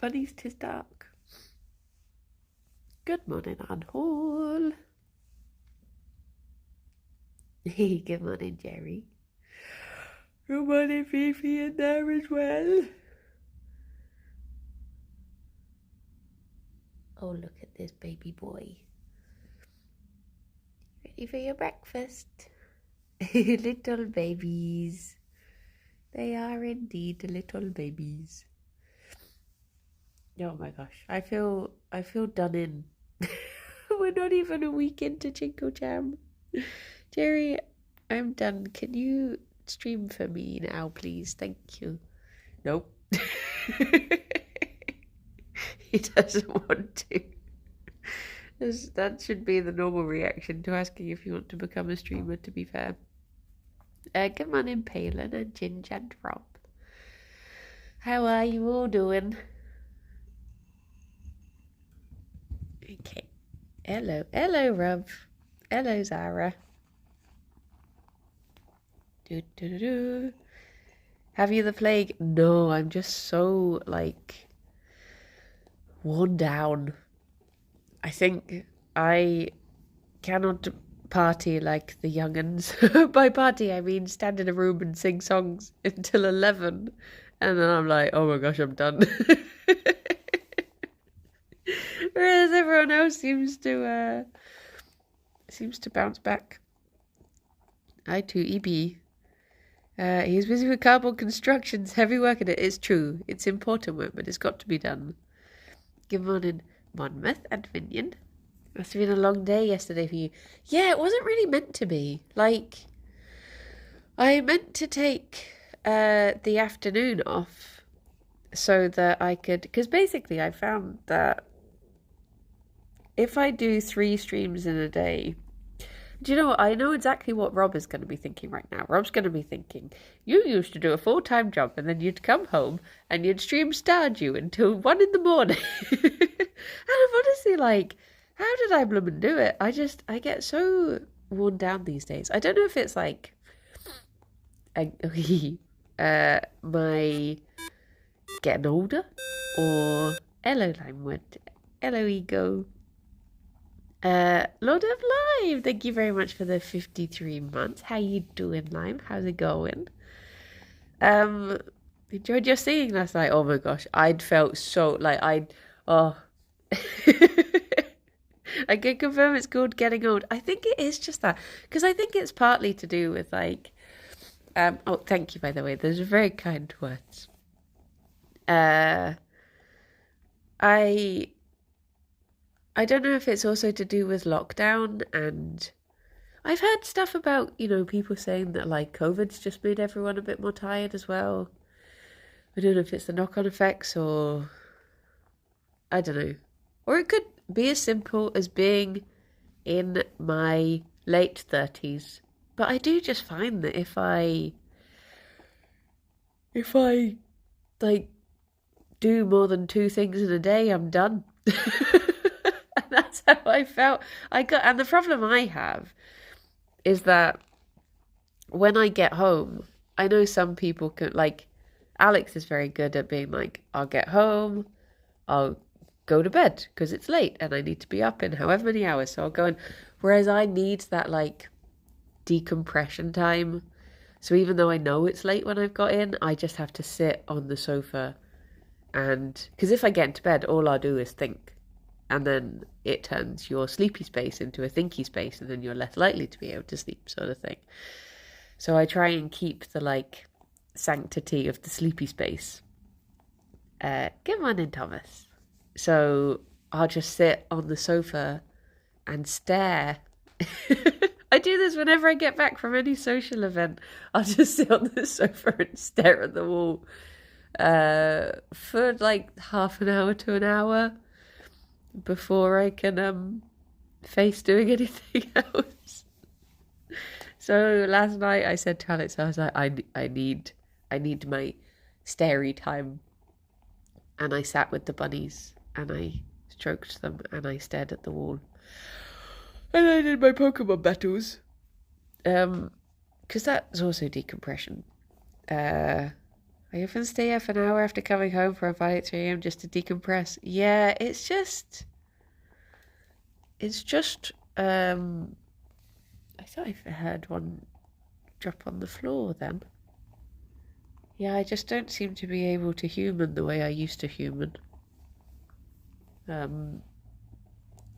Bunnies, 'tis dark. Good morning, Aunt Hall. Good morning, Gerry. Good morning, Fifi, in there as well. Oh, look at this baby boy. Ready for your breakfast? Little babies. They are indeed little babies. Oh my gosh, I feel done in. We're not even a week into Chinko Jam. Gerry, I'm done. Can you stream for me now, please? Thank you. Nope. He doesn't want to. That should be the normal reaction to asking if you want to become a streamer, to be fair. Good morning, Palin and Ginge and Rob. How are you all doing? Okay. Hello, Rob. Hello, Zara. Have you the plague? No, I'm just so, worn down. I think I cannot party like the young'uns. By party, I mean stand in a room and sing songs until 11. And then I'm like, oh my gosh, I'm done. Whereas everyone else seems to bounce back. I too, EB. He's busy with cardboard constructions, heavy work in it. It's true. It's important work, but it's got to be done. Good morning, Monmouth and Ffion. Must have been a long day yesterday for you. Yeah, it wasn't really meant to be. I meant to take the afternoon off so that I could... Because basically I found that if I do 3 streams in a day... Do you know what? I know exactly what Rob is going to be thinking right now. Rob's going to be thinking, you used to do a full-time job and then you'd come home and you'd stream Stardew until 1 in the morning. And I'm honestly like, how did I blooming do it? I get so worn down these days. I don't know if it's like my getting older or hello Limewood, hello Ego. Lord of Lime, thank you very much for the 53 months. How you doing, Lime? How's it going? Enjoyed your singing last night. Oh my gosh, I'd felt so I can confirm it's called getting old. I think it is just that, because I think it's partly to do with oh, thank you, by the way. Those are very kind words. I don't know if it's also to do with lockdown, and I've heard stuff about, people saying that COVID's just made everyone a bit more tired as well. I don't know if it's the knock-on effects or I don't know. Or it could be as simple as being in my late 30s. But I do just find that if I do more than 2 things in a day, I'm done. And that's how I felt. And the problem I have is that when I get home, I know some people can, Alex is very good at being like, I'll get home, I'll go to bed because it's late and I need to be up in however many hours, so I'll go in. Whereas I need that decompression time. So even though I know it's late when I've got in, I just have to sit on the sofa, and because if I get into bed, all I'll do is think, and then it turns your sleepy space into a thinky space, and then you're less likely to be able to sleep, sort of thing. So I try and keep the sanctity of the sleepy space. Good morning, Thomas. So I'll just sit on the sofa and stare. I do this whenever I get back from any social event. I'll just sit on the sofa and stare at the wall for half an hour to an hour before I can face doing anything else. So last night I said to Alex, I was like, I need my starey time. And I sat with the bunnies and I stroked them and I stared at the wall. And I did my Pokemon battles. Because that's also decompression. I I often stay up an hour after coming home from a fight at 3 a.m. just to decompress. Yeah, I thought I heard one drop on the floor then. Yeah, I just don't seem to be able to human the way I used to human.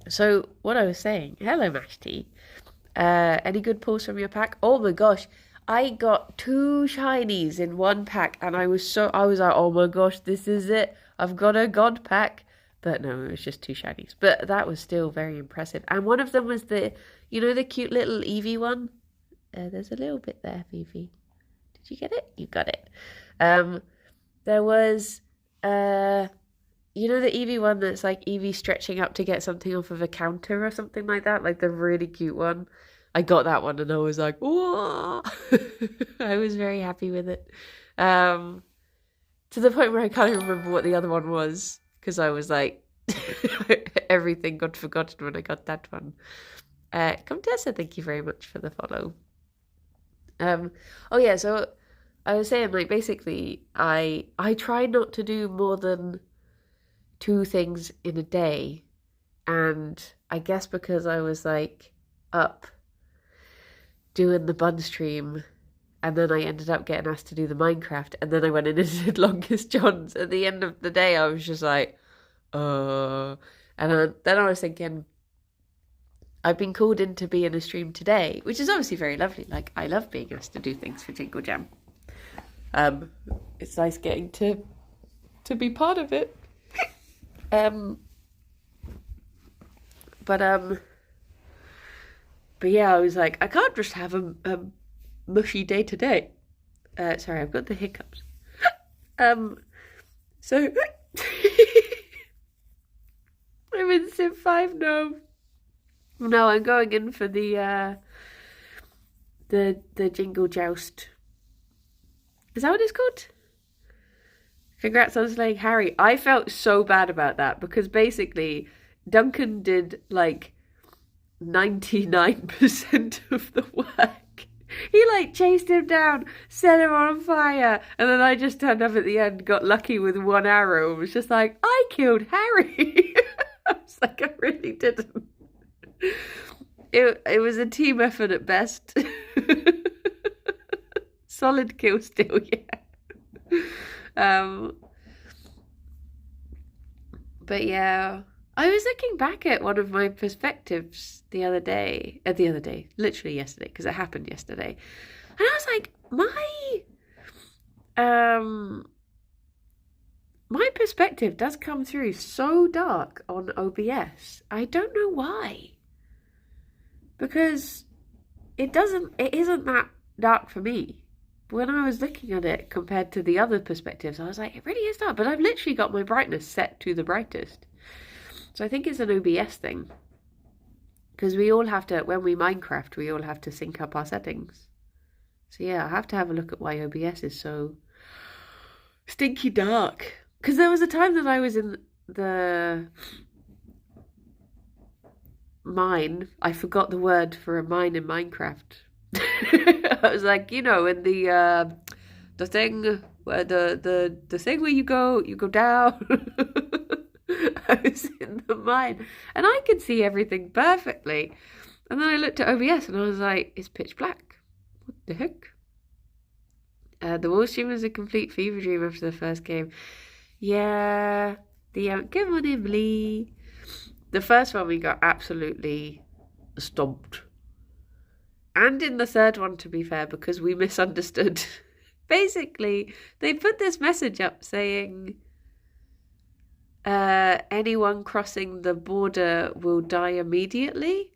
So what I was saying, hello Mashti. Any good pulls from your pack? Oh my gosh, I got 2 shinies in one pack, and I was like, oh my gosh, this is it. I've got a god pack. But no, it was just 2 shinies. But that was still very impressive. And one of them was the cute little Eevee one? There's a little bit there, Vivi. Did you get it? You got it. There was, the Eevee one that's like Eevee stretching up to get something off of a counter or something like that, like the really cute one. I got that one and I was like, whoa! I was very happy with it. To the point where I can't even remember what the other one was, because I was like, everything got forgotten when I got that one. Comtessa, thank you very much for the follow. Oh yeah, so I was saying, like, basically, I try not to do more than 2 things in a day, and I guess because I was like up doing the bun stream, and then I ended up getting asked to do the Minecraft, and then I went in and did Longest Johns. At the end of the day, I was just like, and then I was thinking, I've been called in to be in a stream today, which is obviously very lovely. Like, I love being asked to do things for Jingle Jam. It's nice getting to be part of it. But yeah, I was like, I can't just have a mushy day today. Sorry, I've got the hiccups. So I'm in Sim 5 now. No, I'm going in for the Jingle Joust. Is that what it's called? Congrats on slaying Harry. I felt so bad about that because basically Duncan did like 99% of the work. He like chased him down, set him on fire, and then I just turned up at the end, got lucky with 1 arrow, and was just like, I killed Harry. I was like, I really didn't. It was a team effort at best. Solid kill still, yeah. But yeah, I was looking back at one of my perspectives the other day, literally yesterday, because it happened yesterday, and I was like, my perspective does come through so dark on OBS. I don't know why, because it isn't that dark for me. When I was looking at it compared to the other perspectives, I was like, it really is dark. But I've literally got my brightness set to the brightest. So I think it's an OBS thing. Because we all have to, when we Minecraft, we all have to sync up our settings. So yeah, I have to have a look at why OBS is so stinky dark. Because there was a time that I was in the mine. I forgot the word for a mine in Minecraft. I was like, in the thing where the thing where you go down. I was in the mine and I could see everything perfectly. And then I looked at OBS and I was like, it's pitch black. What the heck? The wall stream was a complete fever dream after the first game. Yeah, come on, Emily. The first one we got absolutely stomped. And in the third one, to be fair, because we misunderstood. Basically, they put this message up saying, anyone crossing the border will die immediately.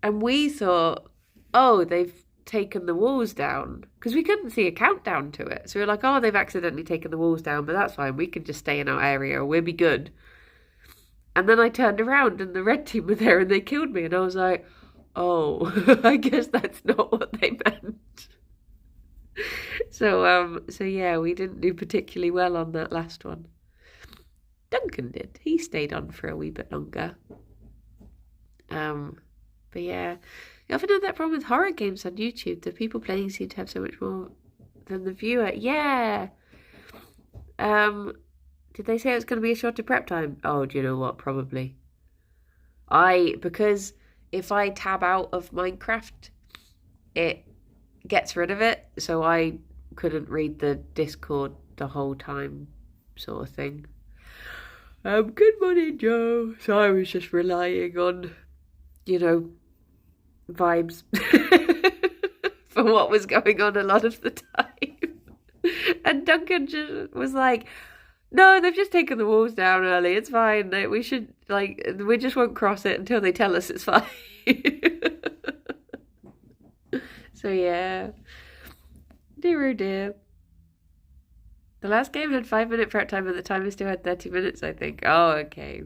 And we thought, oh, they've taken the walls down. Because we couldn't see a countdown to it. So we were like, oh, they've accidentally taken the walls down, but that's fine. We can just stay in our area. We'll be good. And then I turned around and the red team were there and they killed me. And I was like, oh, I guess that's not what they meant. So yeah, we didn't do particularly well on that last one. Duncan did. He stayed on for a wee bit longer. But yeah, you often have that problem with horror games on YouTube. The people playing seem to have so much more than the viewer. Yeah, Did they say it's going to be a shorter prep time? Oh, do you know what? Probably. Because if I tab out of Minecraft, it gets rid of it, so I couldn't read the Discord the whole time, sort of thing. Good morning, Joe. So I was just relying on, vibes for what was going on a lot of the time. And Duncan just was like, no, they've just taken the walls down early. It's fine. We should, we just won't cross it until they tell us it's fine. So, yeah. Dear oh dear. The last game had 5-minute prep time and the timer still had 30 minutes, I think. Oh, okay.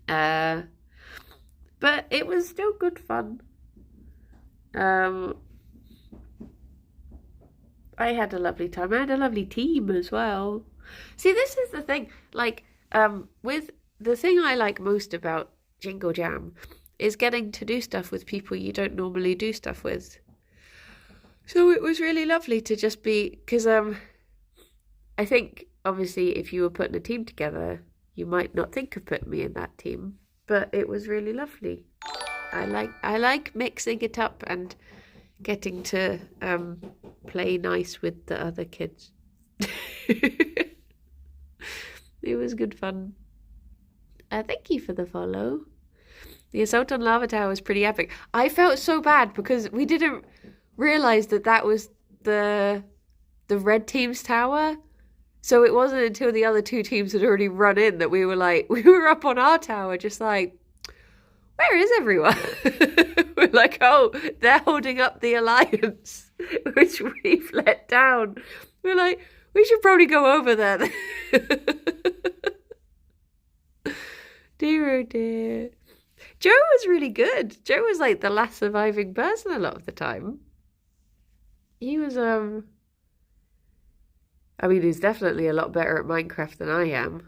But it was still good fun. I had a lovely time. I had a lovely team as well. See, this is the thing. With the thing I like most about Jingle Jam is getting to do stuff with people you don't normally do stuff with. So it was really lovely to just be, because I think obviously if you were putting a team together, you might not think of putting me in that team, but it was really lovely. I like mixing it up and getting to play nice with the other kids. It was good fun. Thank you for the follow. The assault on Lava Tower was pretty epic. I felt so bad because we didn't realise that was the red team's tower. So it wasn't until the other two teams had already run in that we were up on our tower just like, where is everyone? We're like, oh, they're holding up the alliance, which we've let down. We're like, we should probably go over there. Dear oh dear. Joe was really good. Joe was like the last surviving person a lot of the time. He was, he's definitely a lot better at Minecraft than I am.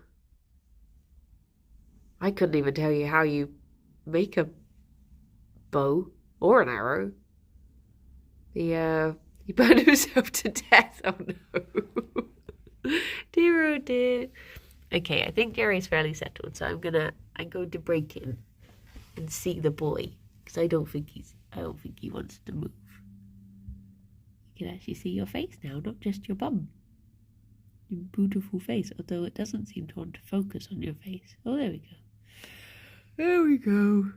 I couldn't even tell you how you make a bow or an arrow. He burned himself to death. Oh no. Dear oh dear. Okay, I think Gerry's fairly settled, so I'm going to break in and see the boy, because I don't think he wants to move. You can actually see your face now, not just your bum. Your beautiful face, although it doesn't seem to want to focus on your face. Oh, there we go. There we go.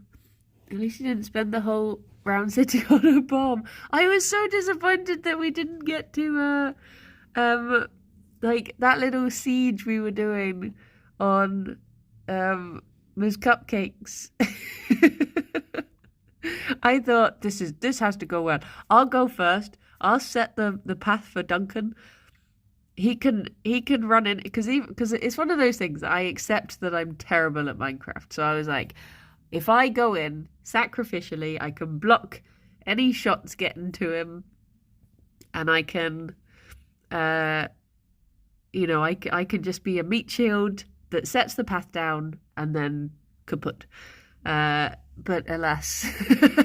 At least you didn't spend the whole round sitting on a bomb. I was so disappointed that we didn't get to, that little siege we were doing on, Miss Cupcakes. I thought this has to go well. I'll go first. I'll set the path for Duncan. He can run in because it's one of those things. I accept that I'm terrible at Minecraft, so I was like, if I go in sacrificially, I can block any shots getting to him, and I can, I can just be a meat shield that sets the path down and then kaput. But alas,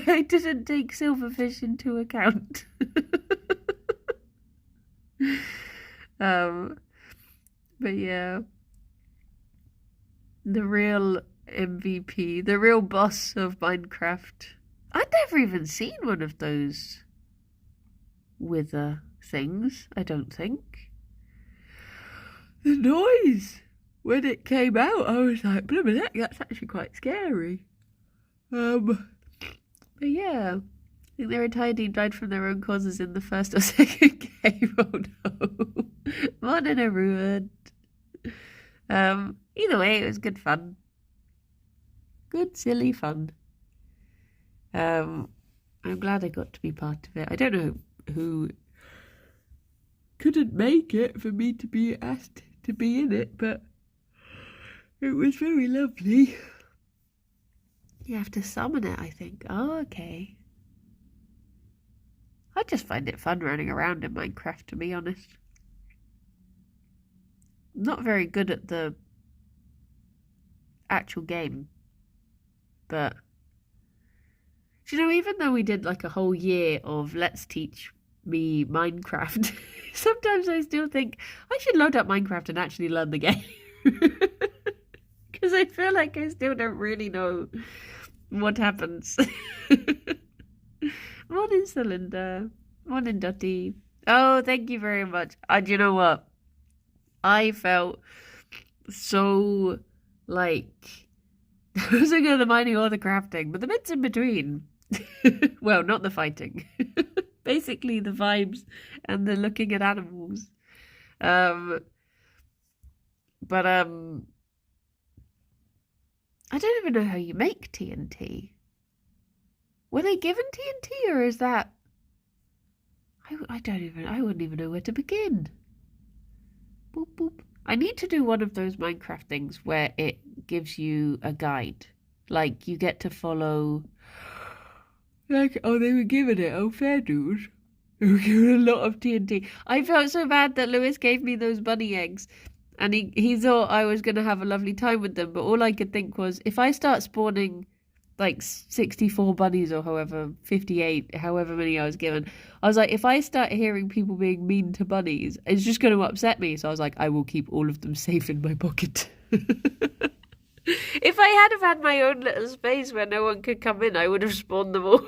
I didn't take silverfish into account. But yeah, the real MVP, the real boss of Minecraft. I'd never even seen one of those wither things, I don't think. The noise when it came out, I was like, blooming heck, that's actually quite scary. But yeah, I think their entire team died from their own causes in the first or second game. Oh no. Morning everyone. Either way, it was good fun. Good silly fun. I'm glad I got to be part of it. I don't know who couldn't make it for me to be asked to be in it, but it was very lovely. You have to summon it, I think. Oh, okay. I just find it fun running around in Minecraft, to be honest. I'm not very good at the actual game, but even though we did like a whole year of let's teach me Minecraft. Sometimes I still think I should load up Minecraft and actually learn the game. Because I feel like I still don't really know what happens. Morning, Cylinder. Morning, Dotty. Oh, thank you very much. Do you know what? I felt so like I wasn't good at the mining or the crafting, but the bits in between. Well, not the fighting. Basically the vibes and the looking at animals. But I don't even know how you make TNT. Were they given TNT or is that I wouldn't even know where to begin. Boop boop. I need to do one of those Minecraft things where it gives you a guide. Like you get to follow like, oh, they were giving it. Oh, fair dues. They were giving a lot of TNT. I felt so bad that Lewis gave me those bunny eggs. And he thought I was going to have a lovely time with them. But all I could think was, if I start spawning like 64 bunnies or however, 58, however many I was given, I was like, if I start hearing people being mean to bunnies, it's just going to upset me. So I was like, I will keep all of them safe in my pocket. If I had have had my own little space where no one could come in, I would have spawned them all.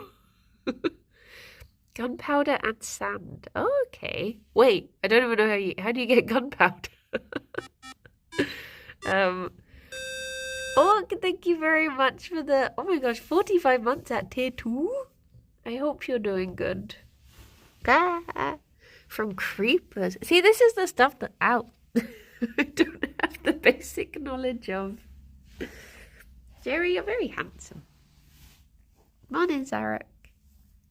Gunpowder and sand. Oh, okay. Wait, I don't even know how do you get gunpowder? Oh, thank you very much for the, oh my gosh, 45 months at tier 2. I hope you're doing good. From creepers. See, this is the stuff that I don't have the basic knowledge of. Gerry, you're very handsome. Morning, Zarek.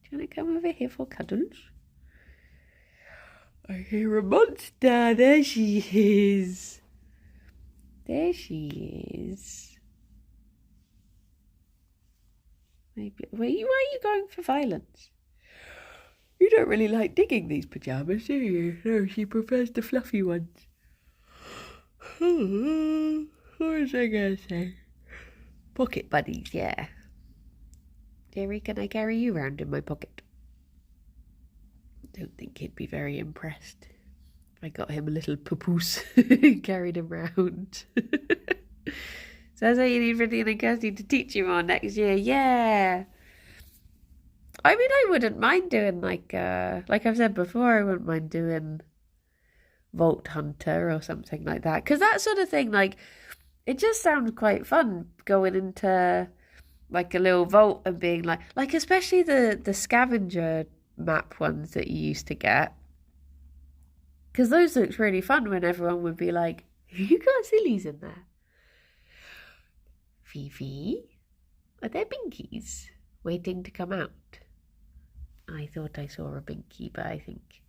Do you want to come over here for cuddles? I hear a monster. There she is. There she is. Maybe. Why are you going for violence? You don't really like digging these pajamas, do you? No, she prefers the fluffy ones. What was I going to say? Pocket buddies, yeah. Gerry, can I carry you round in my pocket? Don't think he'd be very impressed. I got him a little papoose and carried him round. So that's how you need Freddy and Kirsty to teach you more next year. Yeah. I mean, I wouldn't mind doing like I've said before, I wouldn't mind doing Vault Hunter or something like that. Because that sort of thing, like, it just sounds quite fun going into like a little vault and being like especially the scavenger map ones that you used to get. Because those looked really fun when everyone would be like, you got sillies in there. Fifi, are there binkies waiting to come out? I thought I saw a binky, but I think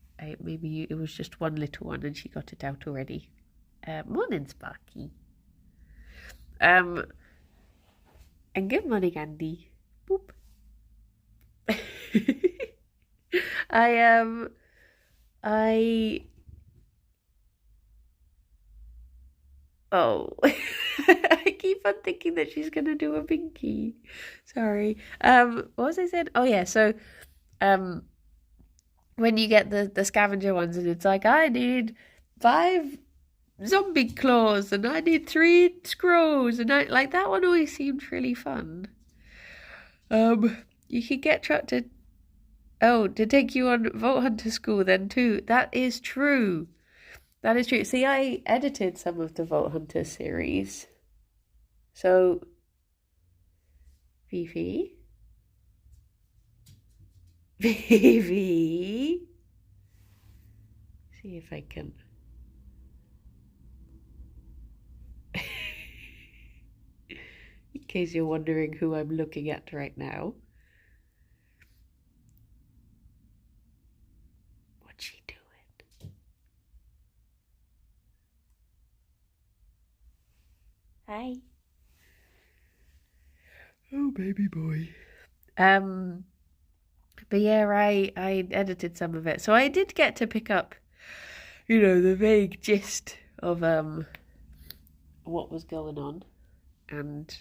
maybe it was just one little one and she got it out already. Morning, Sparky. And good morning, Andy. Boop. Oh, I keep on thinking that she's gonna do a binky. Sorry. What was I saying? Oh yeah, so when you get the scavenger ones and it's like, I need 5 zombie claws and I need 3 scrolls and like that one always seemed really fun. You could get Truck to take you on Vault Hunter School then too. That is true. That is true. See, I edited some of the Vault Hunter series. So, Fifi. See if I can. In case you're wondering who I'm looking at right now. What's she doing? Hi. Oh, baby boy. But yeah, I edited some of it. So I did get to pick up, the vague gist of what was going on. And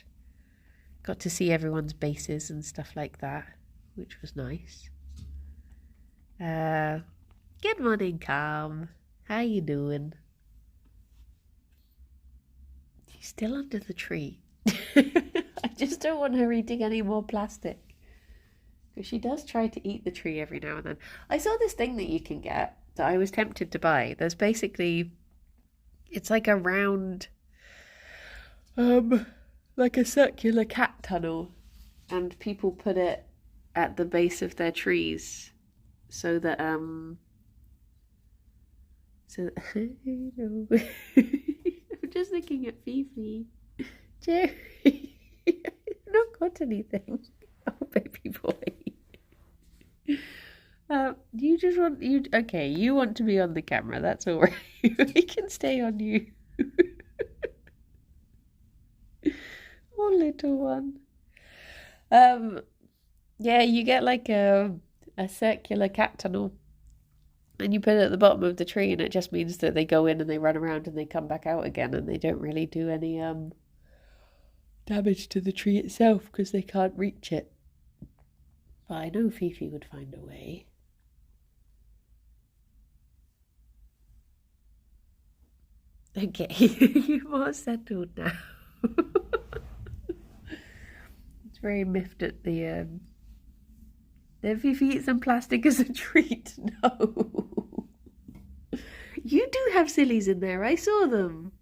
got to see everyone's bases and stuff like that, which was nice. Good morning, Calm. How you doing? She's still under the tree. I just don't want her eating any more plastic. Because she does try to eat the tree every now and then. I saw this thing that you can get that I was tempted to buy. There's basically, it's like a round, like a circular cat tunnel. And people put it at the base of their trees so that, I'm just looking at Fifi. Gerry, I've not got anything. Oh, baby boy. You just want okay, you want to be on the camera, that's all right. We can stay on you. Oh, little one. Yeah, you get like a circular cat tunnel and you put it at the bottom of the tree, and it just means that they go in and they run around and they come back out again, and they don't really do any damage to the tree itself because they can't reach it. But I know Fifi would find a way. Okay, you're more settled now. It's very miffed at the then Fifi eats some plastic as a treat. No. You do have sillies in there, I saw them.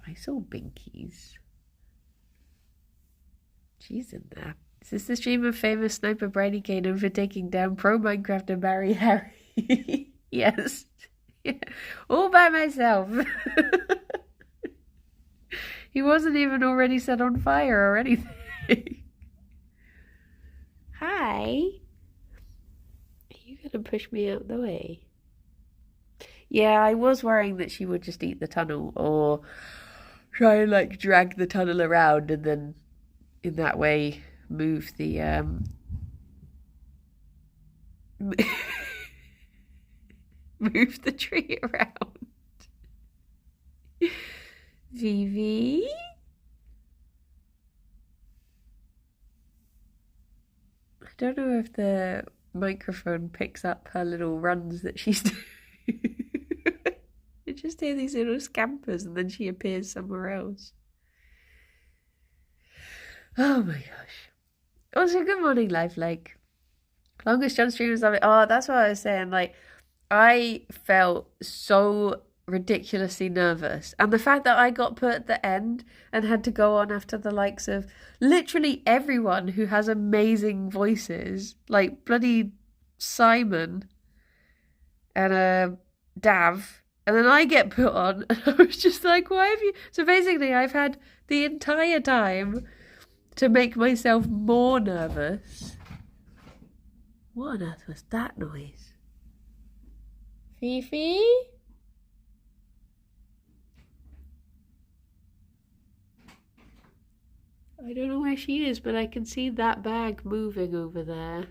I saw Binkies. She's in there. Is this the stream of famous sniper Briny Kanan for taking down pro Minecrafter Barry Harry? Yes. Yeah. All by myself. He wasn't even already set on fire or anything. Hi. Are you going to push me out the way? Yeah, I was worrying that she would just eat the tunnel or try and like drag the tunnel around and then in that way move the move the tree around. Vivi? I don't know if the microphone picks up her little runs that she's doing. You just hear these little scampers and then she appears somewhere else. Oh my gosh. Also, good morning, Life Lake. Longest John streamers of it. Oh, that's what I was saying. Like, I felt so ridiculously nervous. And the fact that I got put at the end and had to go on after the likes of literally everyone who has amazing voices, like bloody Simon and Dav, and then I get put on, and I was just like, why have you... So basically, I've had the entire time to make myself more nervous. What on earth was that noise? Fifi? I don't know where she is, but I can see that bag moving over there.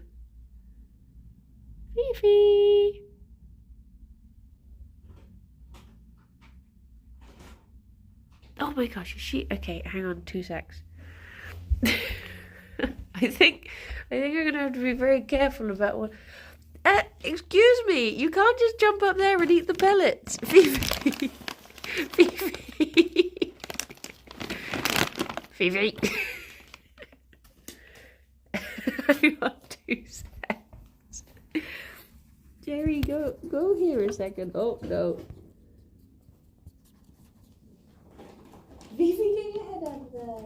Fifi! Oh my gosh, is she... Okay, hang on 2 secs. I think I'm gonna have to be very careful about what... excuse me, you can't just jump up there and eat the pellets. Fifi! Fifi! Fifi! Hang on 2 seconds. Gerry, go here a second. Oh, no. Fifi, get your head out of there.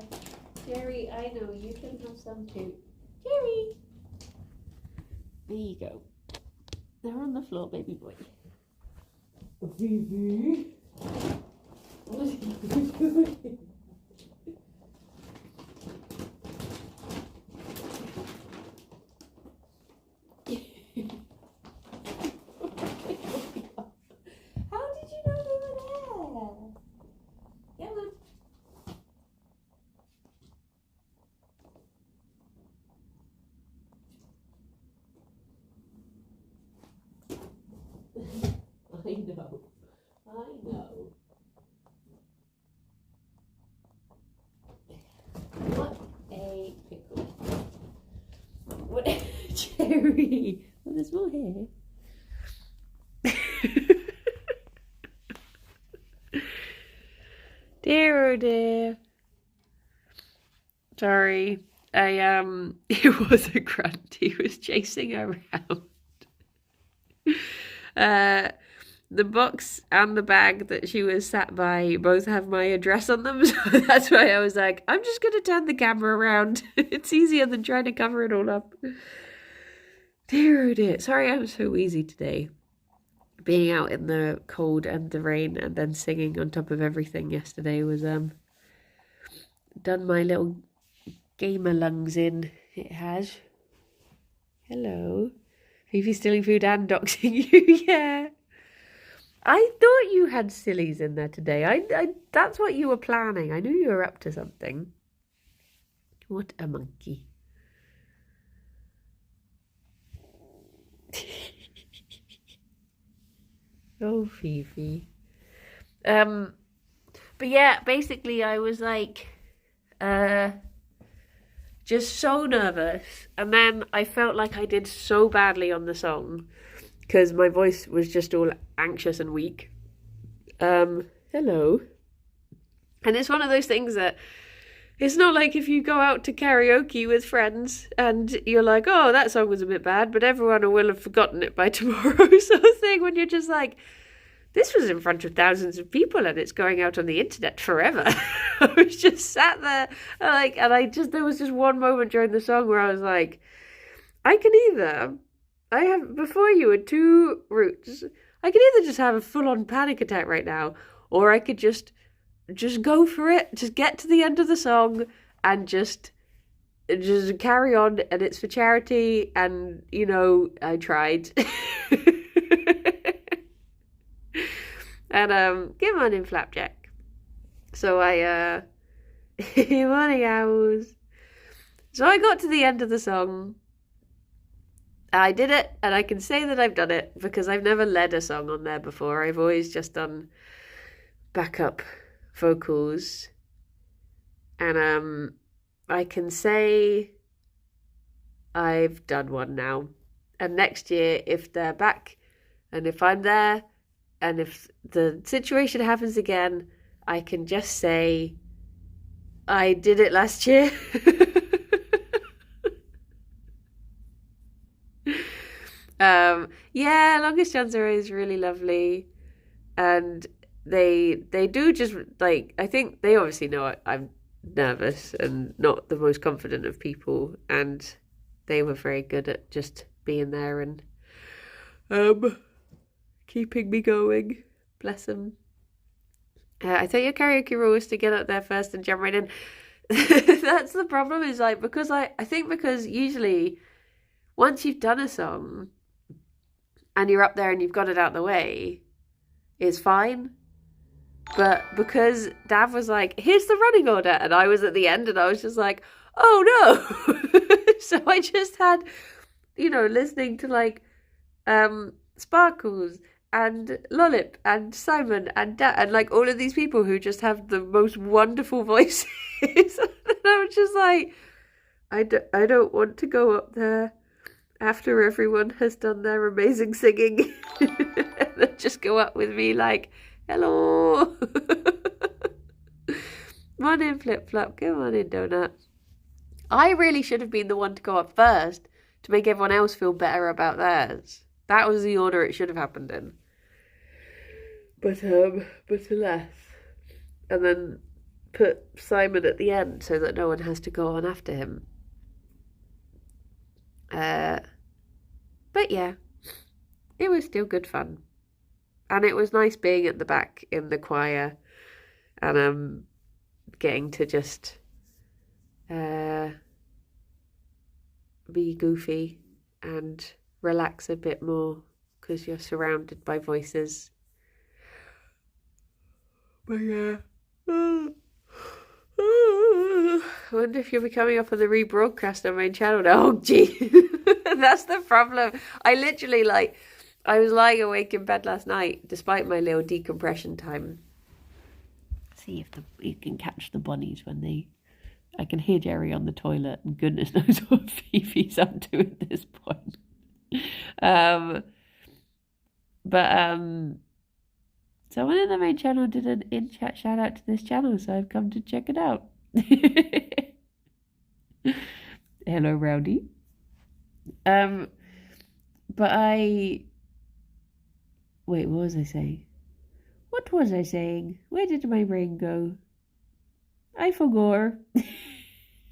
Gerry, I know, you can have some too. Gerry! There you go. They're on the floor, baby boy. Fifi! What are you doing? How did you know they were there? Come on. I know. What a pickle. Sorry. Well, there's more here. Dear, oh dear. Sorry. It was a grunt. He was chasing around. The box and the bag that she was sat by both have my address on them, so that's why I was like, I'm just going to turn the camera around. It's easier than trying to cover it all up. Dear, oh dear. Sorry I'm so wheezy today. Being out in the cold and the rain and then singing on top of everything yesterday was, done my little gamer lungs in. It has. Hello. Fifi stealing food and doxing you, yeah. I thought you had sillies in there today. I that's what you were planning. I knew you were up to something. What a monkey. Oh, Fifi. But yeah, basically I was like, just so nervous. And then I felt like I did so badly on the song because my voice was just all anxious and weak. Hello. And it's one of those things that it's not like if you go out to karaoke with friends and you're like, oh, that song was a bit bad, but everyone will have forgotten it by tomorrow sort of thing, when you're just like, this was in front of thousands of people and it's going out on the internet forever. I was just sat there there was just one moment during the song where I was like, I have before you are two routes. I could either just have a full-on panic attack right now, or I could just go for it, just get to the end of the song and just carry on, and it's for charity, and you know, I tried. And good morning, Flapjack. So I morning owls. So I got to the end of the song. I did it, and I can say that I've done it because I've never led a song on there before. I've always just done backup vocals. And I can say I've done one now. And next year, if they're back and if I'm there and if the situation happens again, I can just say I did it last year. Yeah, Longest Answer is really lovely, and they do just like, I think they obviously know I'm nervous and not the most confident of people, and they were very good at just being there and keeping me going. Bless them. I thought your karaoke rule was to get up there first and jump right in. That's the problem, is like, because I think because usually once you've done a song and you're up there and you've got it out the way, it's fine. But because Dav was like, here's the running order, and I was at the end and I was just like, oh no. So I just had, listening to like Sparkles and Lollip and Simon and and like all of these people who just have the most wonderful voices. And I was just like, I don't want to go up there after everyone has done their amazing singing and then just go up with me like, hello. Morning, Flip Flop. Good morning, Donut. I really should have been the one to go up first to make everyone else feel better about theirs. That was the order it should have happened in. But alas. And then put Simon at the end so that no one has to go on after him. But yeah, it was still good fun. And it was nice being at the back in the choir and getting to just be goofy and relax a bit more because you're surrounded by voices. But yeah. I wonder if you'll be coming up on the rebroadcast on my channel now. Oh, gee. That's the problem. I literally, I was lying awake in bed last night, despite my little decompression time. See if you can catch the bunnies when they... I can hear Gerry on the toilet, and goodness knows what Fifi's up to at this point. um, but someone in the main channel did an in-chat shout out to this channel, so I've come to check it out. Hello, Rowdy. But wait, what was I saying? What was I saying? Where did my brain go? I forgot.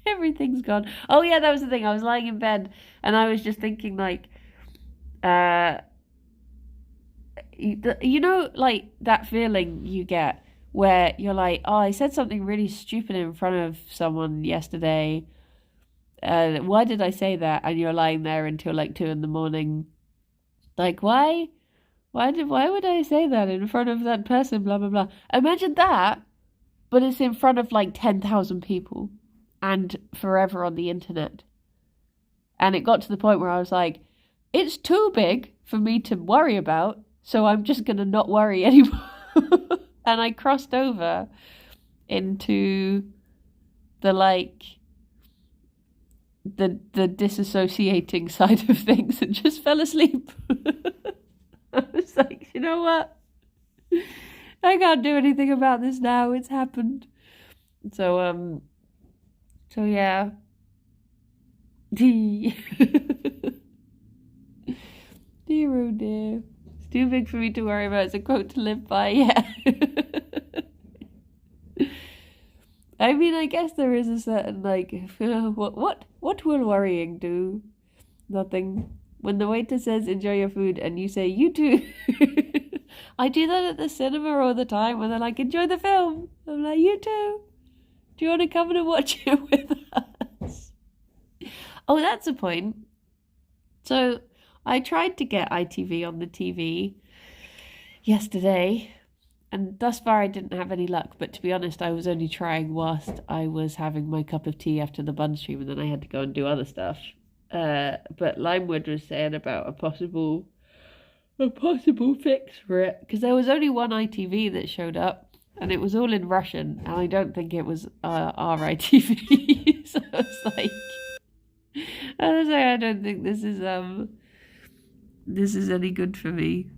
Everything's gone. Oh yeah, that was the thing. I was lying in bed and I was just thinking like, you know, like that feeling you get where you're like, oh, I said something really stupid in front of someone yesterday. Why did I say that? And you're lying there until like 2 a.m. Like, why would I say that in front of that person? Blah blah blah. Imagine that, but it's in front of like 10,000 people and forever on the internet. And it got to the point where I was like, it's too big for me to worry about, so I'm just gonna not worry anymore. And I crossed over into the like the disassociating side of things and just fell asleep. I was like, you know what? I can't do anything about this now. It's happened. So yeah. Dear oh dear. It's too big for me to worry about. It's a quote to live by, yeah. I mean, I guess there is a certain, like, what will worrying do? Nothing. When the waiter says, enjoy your food, and you say, you too. I do that at the cinema all the time, when they're like, enjoy the film. I'm like, you too. Do you want to come and watch it with us? Oh, that's a point. So, I tried to get ITV on the TV yesterday, and thus far I didn't have any luck, but to be honest, I was only trying whilst I was having my cup of tea after the bun stream, and then I had to go and do other stuff. But Limewood was saying about a possible fix for it, because there was only one ITV that showed up, and it was all in Russian, and I don't think it was our ITV. So it's like, I don't think this is any good for me.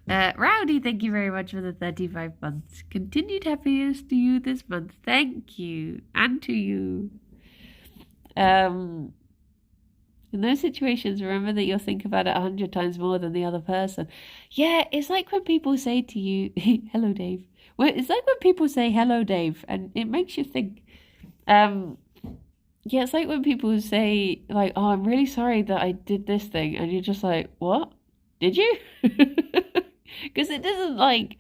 Rowdy, thank you very much for the 35 months. Continued happiness to you this month. Thank you. And to you. In those situations, remember that you'll think about it 100 times more than the other person. Yeah, it's like when people say to you, hello, Dave. Well, it's like when people say, hello, Dave, and it makes you think. Yeah, it's like when people say, like, oh, I'm really sorry that I did this thing, and you're just like, what? Did you? Because it doesn't, like,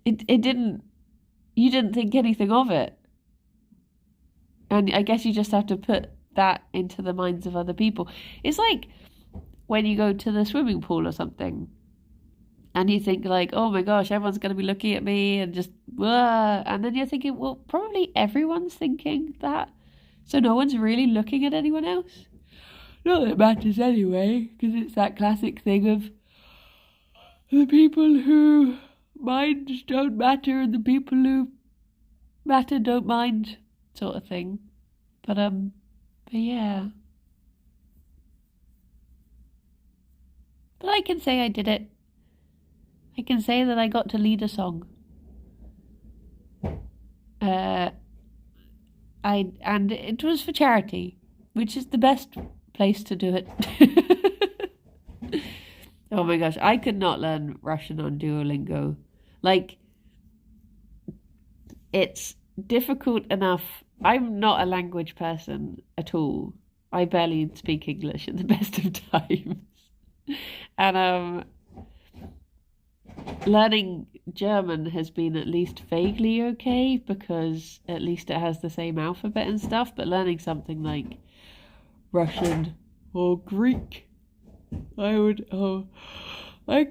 you didn't think anything of it. And I guess you just have to put that into the minds of other people. It's like when you go to the swimming pool or something, and you think like, oh my gosh, everyone's going to be looking at me, and just, and then you're thinking, well, probably everyone's thinking that, so no one's really looking at anyone else. Not that it matters anyway, because it's that classic thing of the people who mind don't matter and the people who matter don't mind sort of thing. But yeah. But I can say I did it. I can say that I got to lead a song. And it was for charity, which is the best place to do it. Oh my gosh, I could not learn Russian on Duolingo. Like, it's difficult enough. I'm not a language person at all. I barely speak English at the best of times. And learning German has been at least vaguely okay, because at least it has the same alphabet and stuff, but learning something like Russian or Greek, I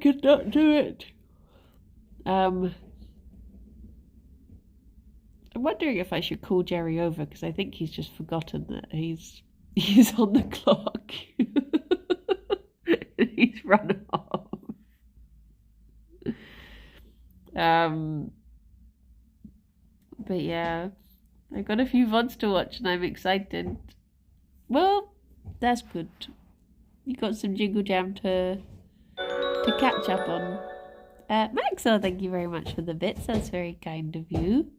could not do it. I'm wondering if I should call Gerry over, because I think he's just forgotten that he's on the clock. He's run off. But yeah, I've got a few VODs to watch and I'm excited. Well, That's good. You got some Jingle Jam to catch up on. Maxwell, thank you very much for the bits. That's very kind of you.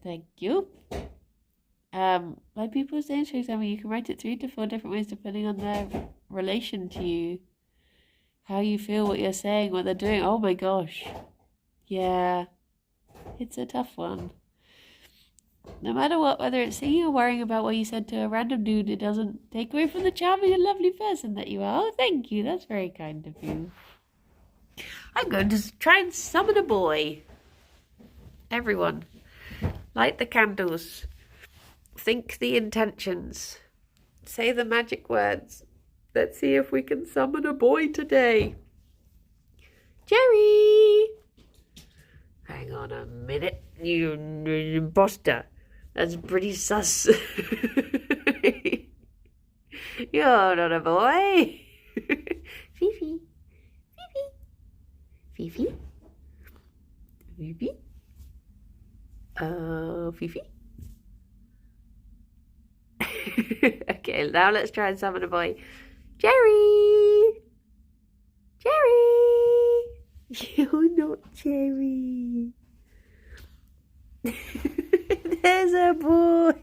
Thank you. Like people saying, for example, you can write it 3 to 4 different ways depending on their relation to you. How you feel, what you're saying, what they're doing. Oh my gosh. Yeah. It's a tough one. No matter what, whether it's singing or worrying about what you said to a random dude, it doesn't take away from the charming and lovely person that you are. Oh, thank you. That's very kind of you. I'm going to try and summon a boy. Everyone, light the candles. Think the intentions. Say the magic words. Let's see if we can summon a boy today. Gerry! Hang on a minute, you imposter. That's pretty sus. You're not a boy. Fifi. Fifi. Fifi. Fifi. Okay, now let's try and summon a boy. Gerry! Gerry! You're not Gerry. There's a boy.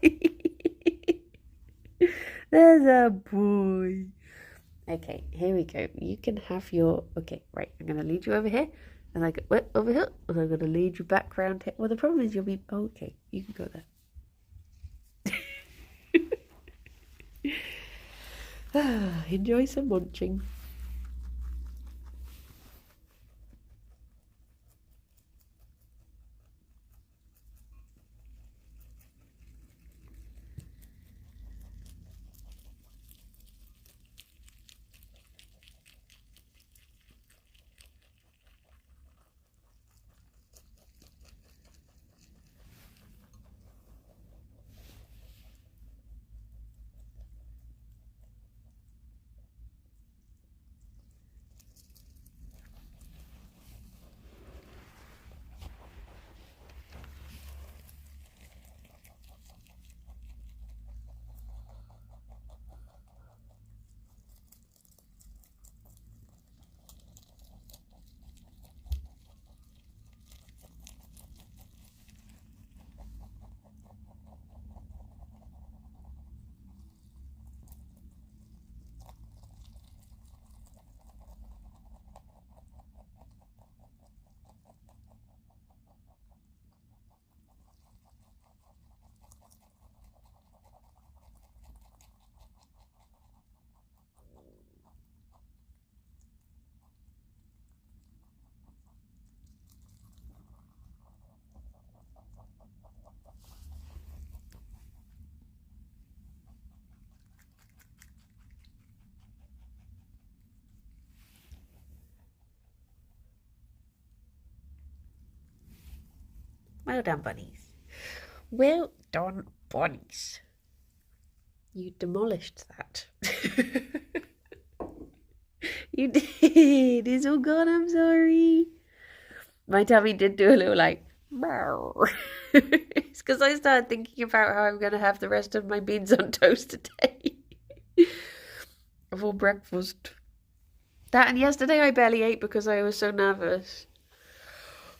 There's a boy. Okay, here we go. You can have your... Okay, right. I'm going to lead you over here. And I go... Wait, over here. And I'm going to lead you back round here. Well, the problem is you'll be... Oh, okay, you can go there. Enjoy some munching. Well done, bunnies. Well done, bunnies. You demolished that. You did. It's all gone, I'm sorry. My tummy did do a little like... It's because I started thinking about how I'm going to have the rest of my beans on toast today. For breakfast. That and yesterday I barely ate because I was so nervous.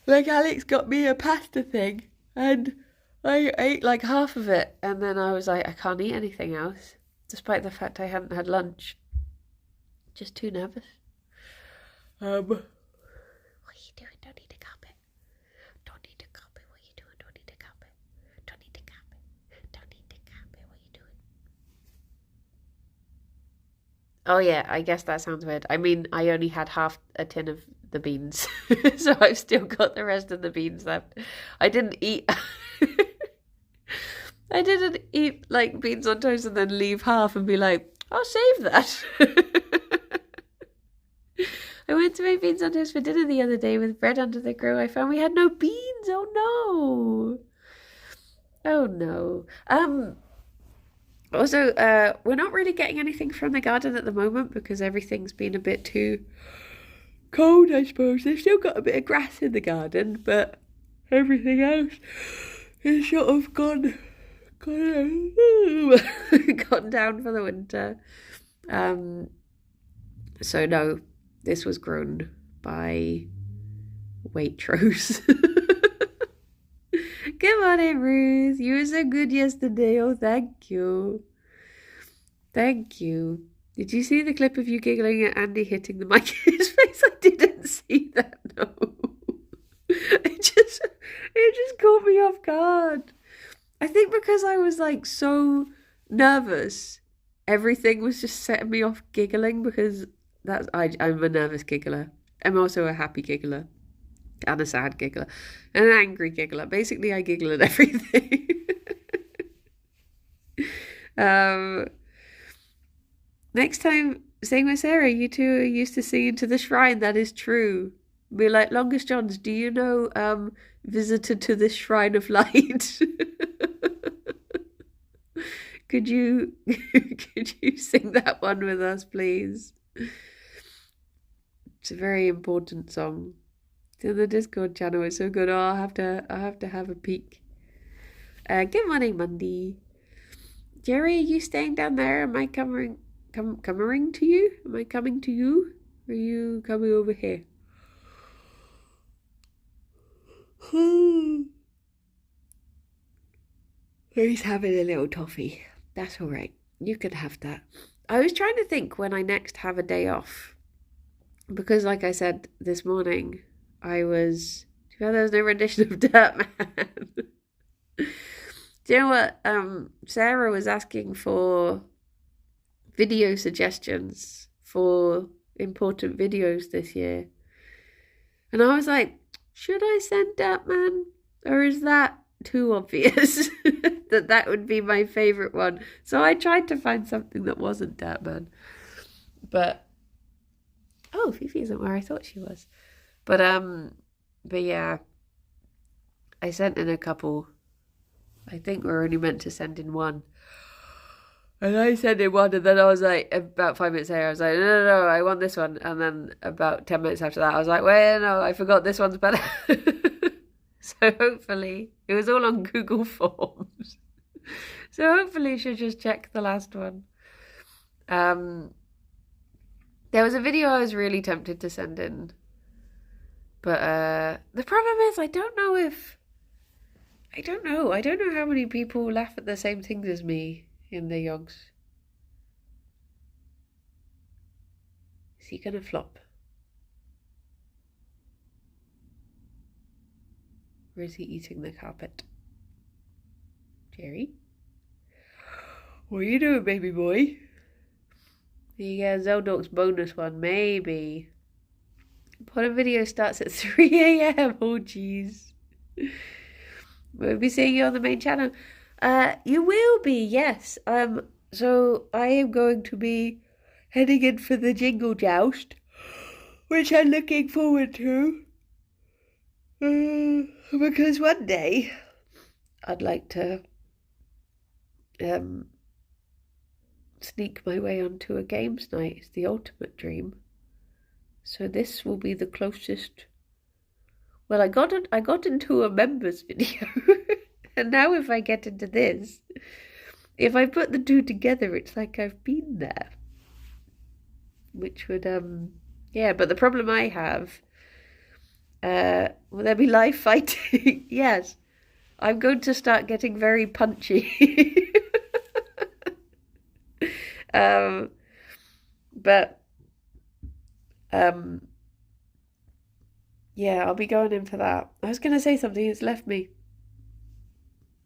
Like Alex got me a pasta thing and I ate like half of it and then I was like, I can't eat anything else. Despite the fact I hadn't had lunch. Just too nervous. What are you doing? Don't need a carpet. Don't need a carpet. What are you doing? Don't need a carpet. Don't need a carpet. Don't need a carpet. What are you doing? Oh yeah, I guess that sounds weird. I mean, I only had half a tin of the beans. So I've still got the rest of the beans left. I didn't eat... I didn't eat like beans on toast and then leave half and be like, I'll save that. I went to make beans on toast for dinner the other day with bread under the grill. I found we had no beans. Oh no. Oh no. Also, we're not really getting anything from the garden at the moment because everything's been a bit too cold, I suppose. They've still got a bit of grass in the garden, but everything else is sort of gone gone down for the winter. So no, this was grown by Waitrose. Good morning, Ruth. You were so good yesterday. Oh, thank you. Thank you. Did you see the clip of you giggling at Andy hitting the mic in his face? I didn't see that, no. It just caught me off guard. I think because I was like so nervous, everything was just setting me off giggling because I'm a nervous giggler. I'm also a happy giggler and a sad giggler and an angry giggler. Basically, I giggle at everything. Next time, sing with Sarah. You two are used to singing to the shrine. That is true. We're like, Longest Johns, do you know Visitor to the Shrine of Light? Could you sing that one with us, please? It's a very important song. It's in the Discord channel. It's so good. Oh, I'll have to have a peek. Good morning, Monday. Gerry, are you staying down there? Am I coming to you? Am I coming to you? Or are you coming over here? He's having a little toffee. That's all right. You can have that. I was trying to think when I next have a day off. Because like I said this morning, there was no rendition of Dirt Man. Do you know what? Sarah was asking for video suggestions for important videos this year. And I was like, should I send Dirt Man? Or is that too obvious that would be my favourite one? So I tried to find something that wasn't Dirt Man. But Fifi isn't where I thought she was. But yeah, I sent in a couple. I think we're only meant to send in one. And I sent in one, and then I was like, about 5 minutes later, I was like, no, I want this one. And then about 10 minutes after that, I was like, wait, no, I forgot this one's better. So hopefully, it was all on Google Forms. So hopefully, she'll just check the last one. There was a video I was really tempted to send in. But the problem is, I don't know how many people laugh at the same things as me in the yogs. Is he gonna flop? Or is he eating the carpet? Gerry? What are you doing, baby boy? You get a Zeldok's bonus one, maybe. But a video starts at 3 a.m. Oh, jeez. We'll be seeing you on the main channel. You will be, yes. So I am going to be heading in for the Jingle Joust, which I'm looking forward to. Because one day I'd like to sneak my way onto a games night. It's the ultimate dream. So this will be the closest. Well, I got into a members video. And now if I get into this, if I put the two together, it's like I've been there. Which would, yeah, but the problem I have, will there be live fighting? Yes. I'm going to start getting very punchy. Yeah, I'll be going in for that. I was going to say something, it's left me.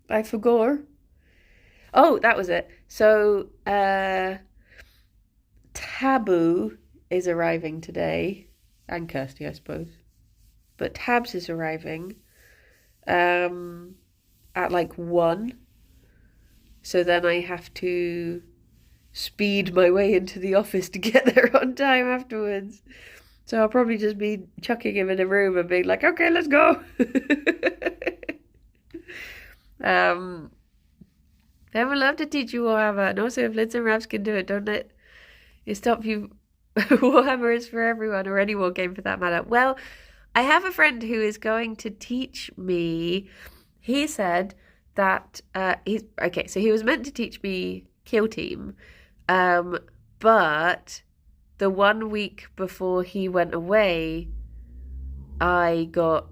I forgot. Oh, that was it. So, Taboo is arriving today. And Kirsty, I suppose. But Tabs is arriving at like 1. So then I have to speed my way into the office to get there on time afterwards. So I'll probably just be chucking him in a room and being like, okay, let's go. I would love to teach you Warhammer. And also, if Lids and Raps can do it, don't let it stop you. Warhammer is for everyone, or any war game for that matter. Well, I have a friend who is going to teach me. He said that he's okay. So he was meant to teach me kill team, but the 1 week before he went away, I got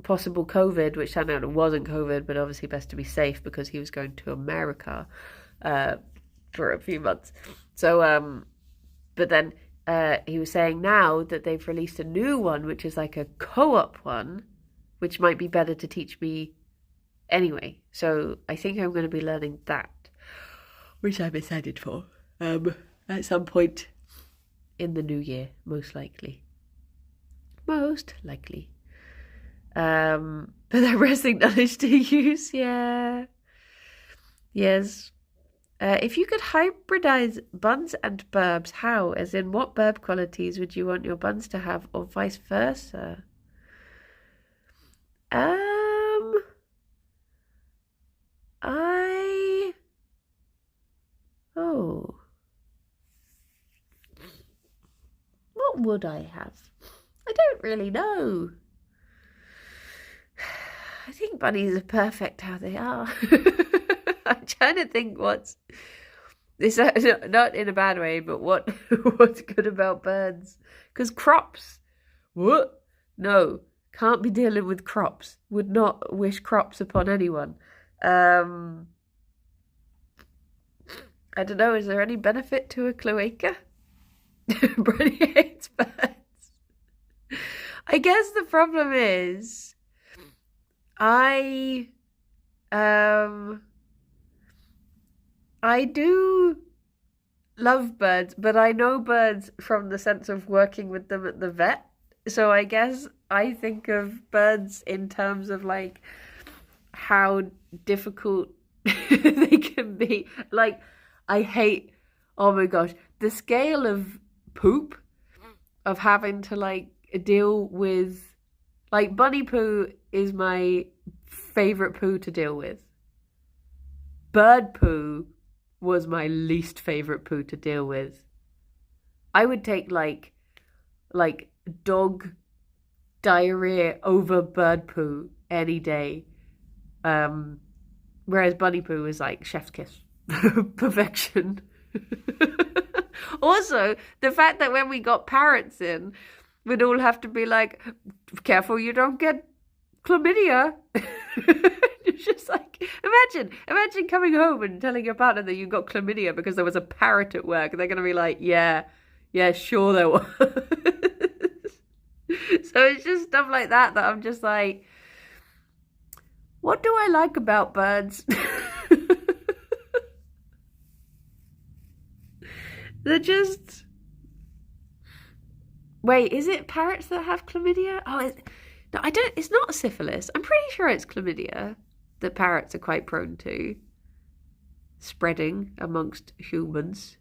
possible COVID, which turned out it wasn't COVID, but obviously best to be safe because he was going to America for a few months. So, but then he was saying now that they've released a new one, which is like a co-op one, which might be better to teach me anyway. So I think I'm going to be learning that, which I'm excited for at some point in the new year, most likely. Most likely. But that wrestling knowledge to use, yeah. Yes. If you could hybridize buns and burbs, how? As in, what burb qualities would you want your buns to have, or vice versa? What would I have? I don't really know. I think bunnies are perfect how they are. I'm trying to think what's this, not in a bad way, but what's good about birds? Because crops, what? No, can't be dealing with crops. Would not wish crops upon anyone. I don't know. Is there any benefit to a cloaca? Brady hates birds. I guess the problem is I do love birds, but I know birds from the sense of working with them at the vet. So I guess I think of birds in terms of like how difficult they can be. Like, I hate, oh my gosh, the scale of poop, of having to like deal with, like, bunny poo is my favorite poo to deal with. Bird poo was my least favorite poo to deal with. I would take like dog diarrhea over bird poo any day. Whereas bunny poo is like chef's kiss. Perfection. Also, the fact that when we got parrots in, we'd all have to be like, careful you don't get chlamydia. It's just like, imagine coming home and telling your partner that you got chlamydia because there was a parrot at work. And they're going to be like, yeah, sure there was. So it's just stuff like that I'm just like, what do I like about birds? They're just... Wait, is it parrots that have chlamydia? Oh, no, I don't... It's not syphilis. I'm pretty sure it's chlamydia that parrots are quite prone to spreading amongst humans.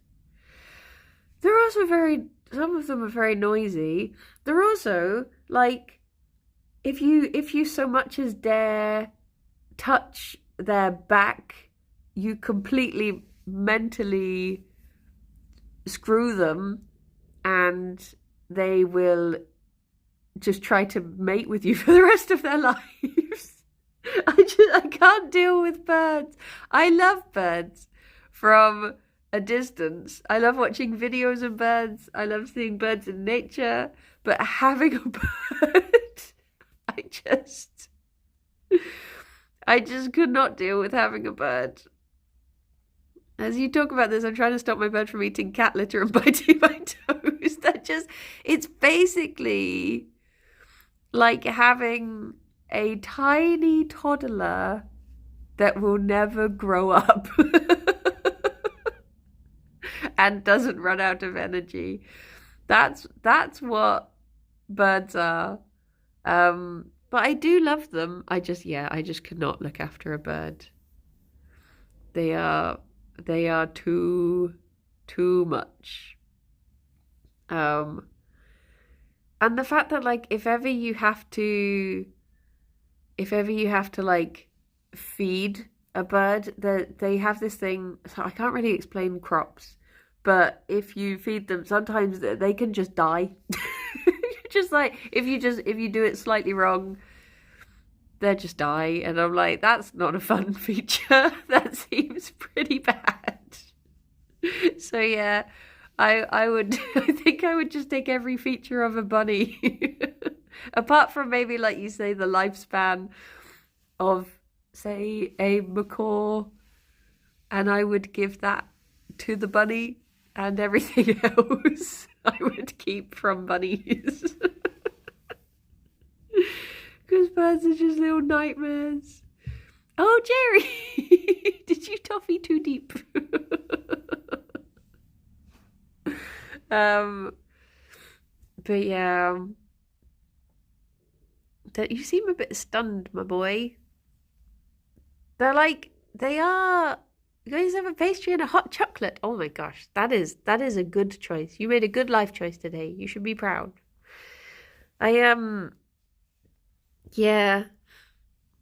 They're also some of them are very noisy. They're also, like, if you so much as dare touch their back, you completely mentally screw them and they will just try to mate with you for the rest of their lives. I can't deal with birds. I love birds from a distance. I love watching videos of birds. I love seeing birds in nature. But having a bird, I just could not deal with having a bird. As you talk about this, I'm trying to stop my bird from eating cat litter and biting my toes. It's basically like having a tiny toddler that will never grow up and doesn't run out of energy. That's what birds are. But I do love them. I just cannot look after a bird. They are too much. And the fact that, like, if ever you have to like feed a bird, that they have this thing, so I can't really explain crops, but if you feed them, sometimes they can just die. Just like if you do it slightly wrong, they just die. And I'm like, that's not a fun feature. That seems pretty bad. So yeah, I would, I think I would just take every feature of a bunny. Apart from maybe, like you say, the lifespan of, say, a macaw, and I would give that to the bunny, and everything else I would keep from bunnies. Because birds are just little nightmares. Oh, Gerry! Did you toffee too deep? But yeah, you seem a bit stunned, my boy. They are. You guys have a pastry and a hot chocolate. Oh my gosh, that is a good choice. You made a good life choice today. You should be proud. Yeah.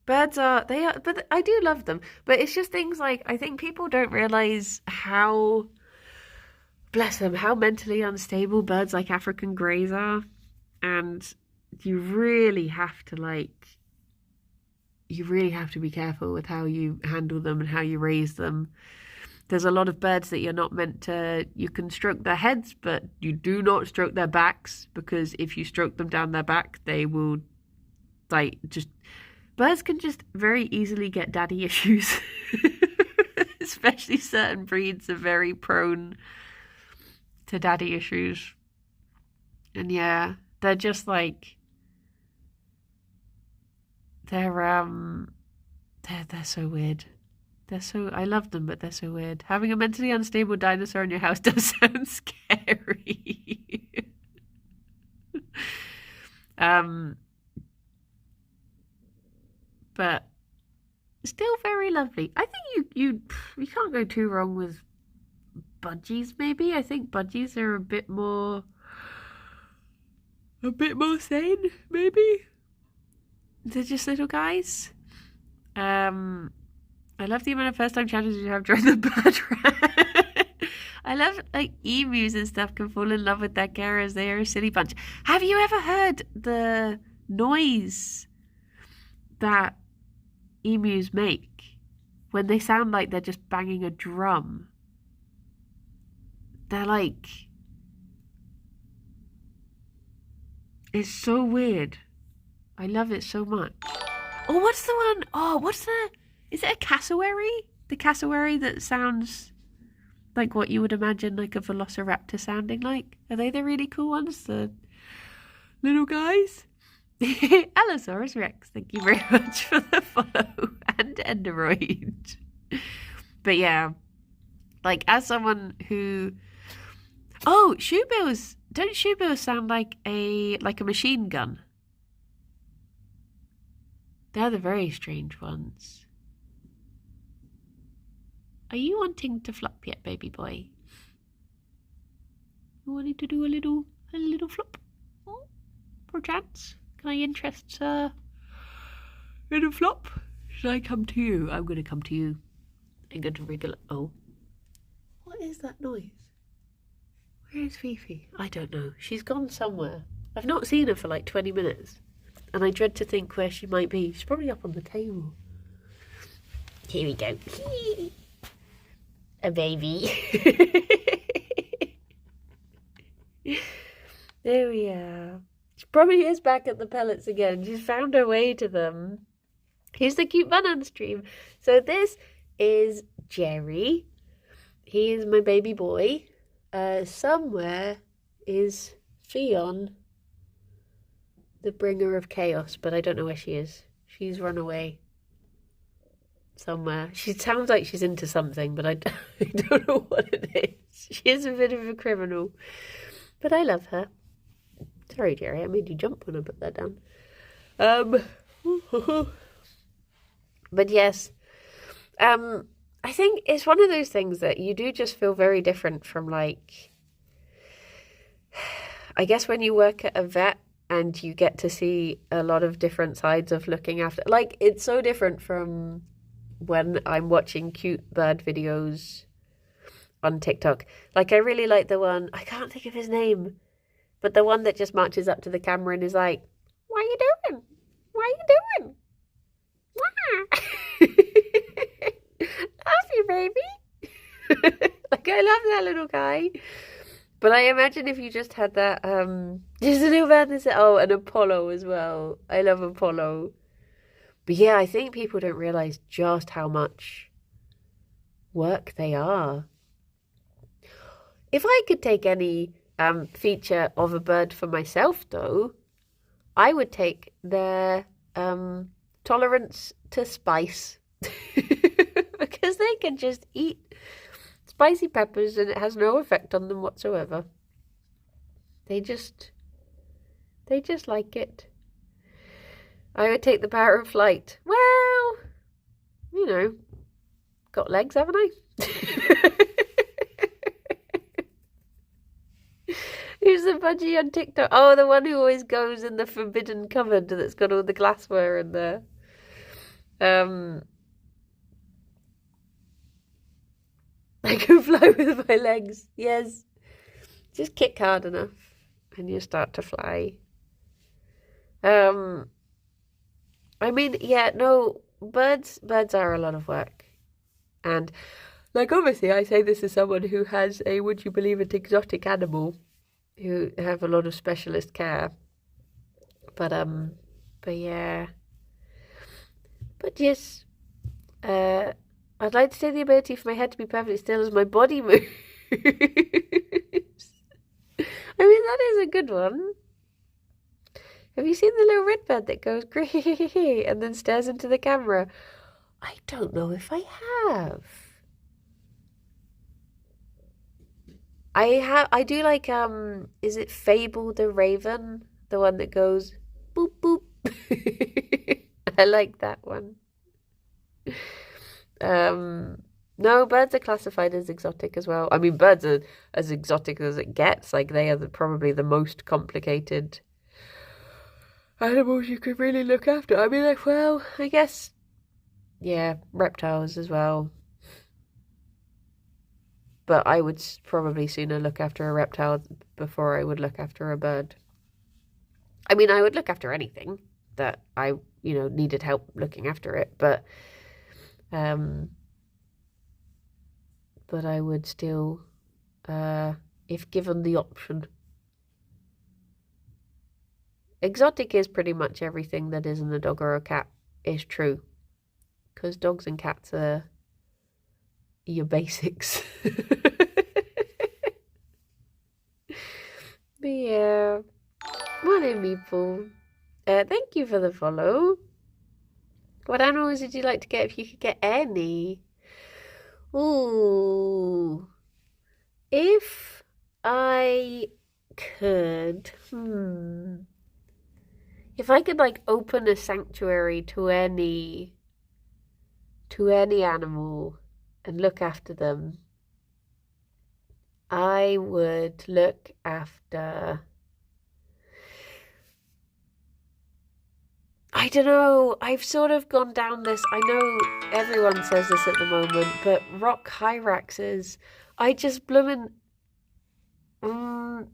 Birds are, they are, but I do love them. But it's just things like, I think people don't realize how, bless them, how mentally unstable birds like African greys are. And you really have to be careful with how you handle them and how you raise them. There's a lot of birds that you're not meant to, you can stroke their heads, but you do not stroke their backs, because if you stroke them down their back, they will, birds can just very easily get daddy issues. Especially certain breeds are very prone to daddy issues. And yeah, they're just they're so weird. I love them, but they're so weird. Having a mentally unstable dinosaur in your house does sound scary. But still very lovely. I think you can't go too wrong with budgies, maybe. I think budgies are a bit more sane, maybe. They're just little guys. I love the amount of first time challenges you have during the bird run. I love emus and stuff can fall in love with their carers. They are a silly bunch. Have you ever heard the noise that emus make when they sound like they're just banging a drum? They're it's so weird. I love it so much. Oh, what's the one? Oh, is it a cassowary? The cassowary that sounds like what you would imagine like a velociraptor sounding like. Are they the really cool ones? The little guys? Allosaurus Rex, thank you very much for the follow, and Enderoid. But yeah, as someone who, shoebills, don't shoebills sound like a machine gun? They're the very strange ones. Are you wanting to flop yet, baby boy? You wanting to do a little flop? Perchance? Can I interest in a flop? Should I come to you? I'm going to come to you. I'm going to wriggle. Oh. What is that noise? Where is Fifi? I don't know. She's gone somewhere. I've not seen her for 20 minutes. And I dread to think where she might be. She's probably up on the table. Here we go. A baby. There we are. She probably is back at the pellets again. She's found her way to them. Here's the cute bun on stream. So this is Gerry. He is my baby boy. Somewhere is Ffion, the bringer of chaos, but I don't know where she is. She's run away somewhere. She sounds like she's into something, but I don't know what it is. She is a bit of a criminal, but I love her. Sorry, Gerry, I made you jump when I put that down. But yes, I think it's one of those things that you do just feel very different from I guess when you work at a vet and you get to see a lot of different sides of looking after, it's so different from when I'm watching cute bird videos on TikTok. I really like the one, I can't think of his name, but the one that just marches up to the camera and is like, "What are you doing? What are you doing?" Love you, baby. Like, I love that little guy. But I imagine if you just had that, just a little man that said, oh, and Apollo as well. I love Apollo. But yeah, I think people don't realize just how much work they are. If I could take any feature of a bird for myself, though, I would take their tolerance to spice. Because they can just eat spicy peppers and it has no effect on them whatsoever. They just like it. I would take the power of flight. Well, you know, got legs, haven't I? Who's the budgie on TikTok? Oh, the one who always goes in the forbidden cupboard that's got all the glassware in there. I can fly with my legs. Yes. Just kick hard enough and you start to fly. I mean, yeah, no, birds are a lot of work. And like obviously I say this as someone who has a, would you believe it, exotic animal, who have a lot of specialist care. But yeah. But yes, I'd like to say the ability for my head to be perfectly still as my body moves. I mean, that is a good one. Have you seen the little red bird that goes gree and then stares into the camera? I don't know if I have. I do like, is it Fable the Raven? The one that goes boop boop. I like that one. No, birds are classified as exotic as well. I mean, birds are as exotic as it gets. Like, they are probably the most complicated animals you could really look after. I mean, like, well, I guess, yeah, reptiles as well. But I would probably sooner look after a reptile before I would look after a bird. I mean, I would look after anything that I, needed help looking after it, but I would still, if given the option. Exotic is pretty much everything that isn't a dog or a cat is true. Because dogs and cats are your basics. But yeah, morning people. Thank you for the follow. What animals would you like to get if you could get any? Ooh. If I could, if I could like open a sanctuary to any animal and look after them, I would look after, I don't know, I've sort of gone down this, I know everyone says this at the moment, but rock hyraxes, I just bloomin', oh,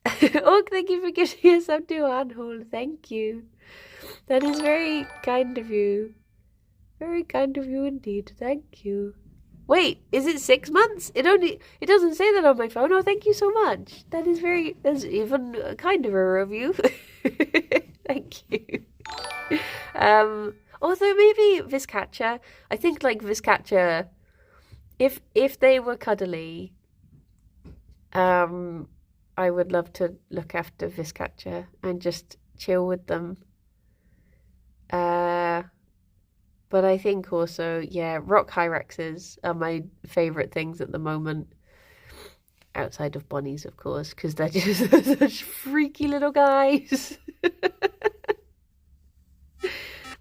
thank you for giving us up to Anhole, thank you. That is very kind of you. Very kind of you indeed, thank you. Wait, is it 6 months? It doesn't say that on my phone. Oh, thank you so much. That's even kind of a review. Thank you. Although maybe Viscatcher. I think like Viscatcher, if they were cuddly, I would love to look after Viscatcher and just chill with them. But I think also, yeah, rock hyraxes are my favourite things at the moment. Outside of bunnies, of course, because they're just such freaky little guys.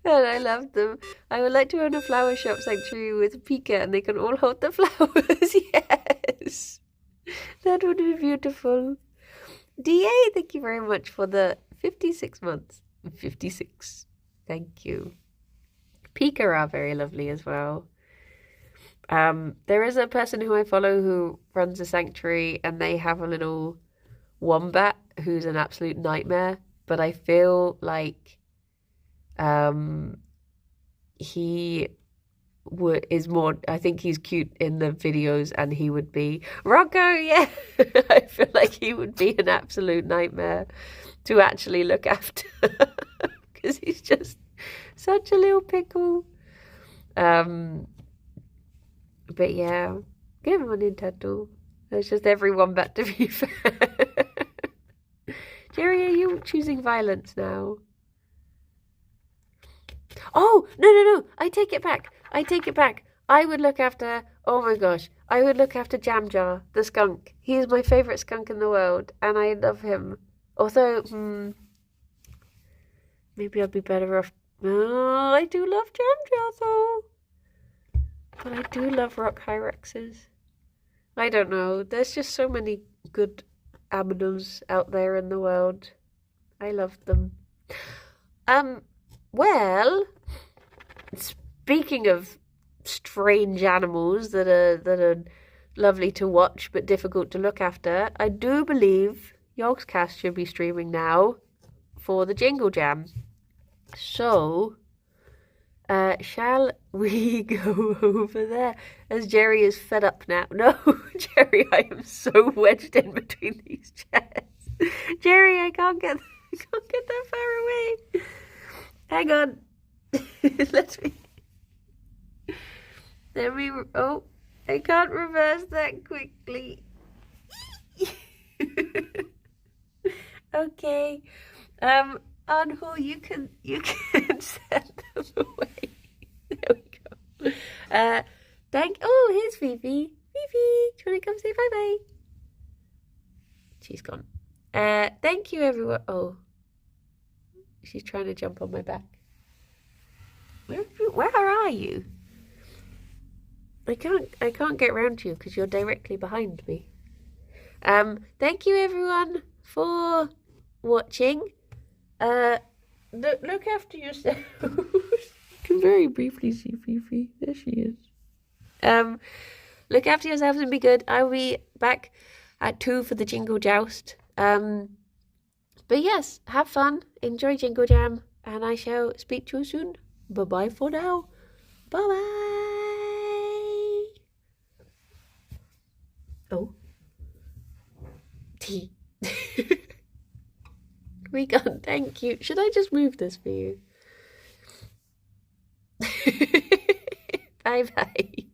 And I love them. I would like to own a flower shop sanctuary with Pika and they can all hold the flowers. Yes. That would be beautiful. DA, thank you very much for the 56 months. 56. Thank you. Pika are very lovely as well. There is a person who I follow who runs a sanctuary and they have a little wombat who's an absolute nightmare. But I feel like he is more, I think he's cute in the videos, and he would be Rocco, yeah. I feel like he would be an absolute nightmare to actually look after because he's just such a little pickle. But yeah, give him a Nintendo. There's just everyone but to be fair. Gerry, are you choosing violence now? Oh, no. I take it back. I would look after, oh my gosh, I would look after Jam Jar, the skunk. He is my favourite skunk in the world, and I love him. Although, maybe I'd be better off. Oh, I do love Jam Jar though. But I do love Rock Hyraxes. I don't know. There's just so many good aminos out there in the world. I love them. Well, speaking of strange animals that are lovely to watch but difficult to look after, I do believe Yogscast should be streaming now for the Jingle Jam. So, shall we go over there? As Gerry is fed up now. No, Gerry, I am so wedged in between these chairs. Gerry, I can't get that far away. Hang on. Oh, I can't reverse that quickly. Okay. Anhu, you can send them away. There we go. Here's Fifi. Fifi, do you want to come say bye-bye? She's gone. Thank you, everyone. Oh, she's trying to jump on my back. Where are you? I can't get round to you because you're directly behind me. Thank you, everyone, for watching. Look after yourselves. You can very briefly see Fifi. There she is. Look after yourselves and be good. I will be back at 2 for the Jingle Joust. But yes, have fun, enjoy Jingle Jam, and I shall speak to you soon. Bye-bye for now. Bye-bye. Oh. Tea. We gone, thank you. Should I just move this for you? Bye-bye.